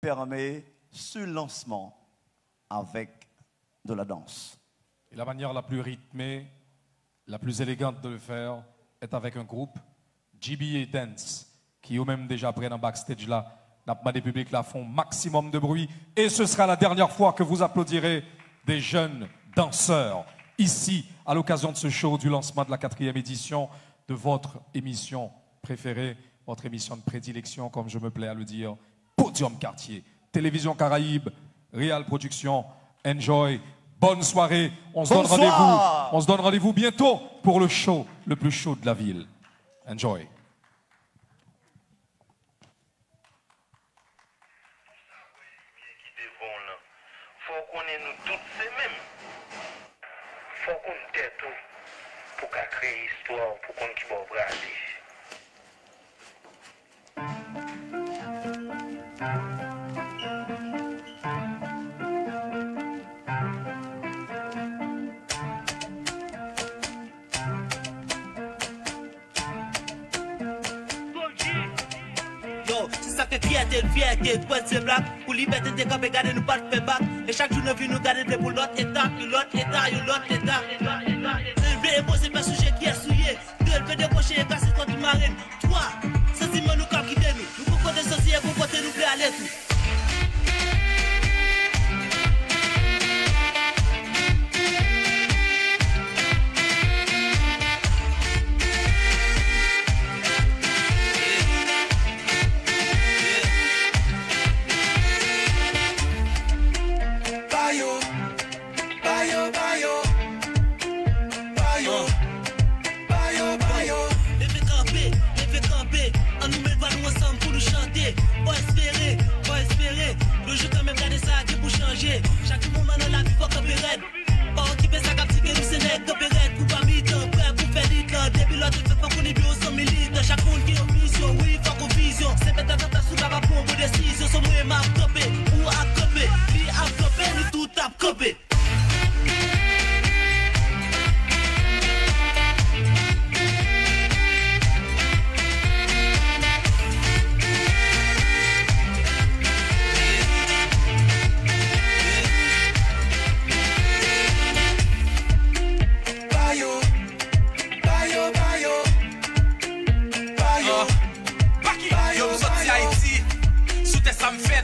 permet ce lancement avec de la danse. Et la manière la plus rythmée, la plus élégante de le faire est avec un groupe, GBA Dance, qui eux-mêmes déjà prennent un backstage là. Des publics là font maximum de bruit. Et ce sera la dernière fois que vous applaudirez des jeunes danseurs ici à l'occasion de ce show du lancement de la 4e édition de votre émission préférée, votre émission de prédilection, comme je me plais à le dire, Podium Quartier, Télévision Caraïbe, Real Production, enjoy, bonne soirée, on se donne rendez-vous bientôt pour le show le plus chaud de la ville. Enjoy. Faut qu'on ait nous toutes ces mêmes. Faut qu'on t'ait tout pour qu'à créer histoire, pour qu'on qui va brader. Ça fait fierté, pour être black, pour liberté de camper, garder nous pas de faire back. Et chaque jour, nous venons nous garder pour l'autre état, l'autre état. Le c'est pas sujet qui est souillé. Deux, le décocher et casser contre du marine. Trois, sentiment nous cap quitter nous. Nous pouvons côté social, pour côté nous plaît à l'aise. Chaque moment dans la vie, faut camper raide. Pas occuper sa captivité, nous c'est net, camper raide. Pour pas mi-temps, prêt pour faire l'île. Depuis l'autre, il faut qu'on est bio, sans militaire. Chaque monde qui est en mission, oui, faut qu'on vision. C'est peut-être un peu sous la va pour vos décisions. Sans moi, m'a copé, ou à copé. Lui à copé, nous tout à copé.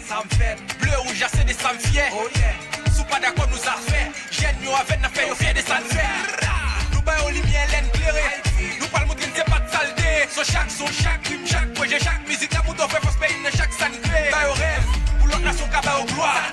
Ça me fait bleu rouge, assez des ça me fier. Oh yeah. Sous pas d'accord nous a fait. J'aime nous avec n'a fait au fier des ça me fait. Nous baillons lumière l'aine clairée. Nous parlons de c'est pas de saleté. Sur chaque crime, chaque projet, chaque musique, la bouton fait force pays, chaque sangré. Baillons rêve, pour l'autre nation qu'à baillons gloire.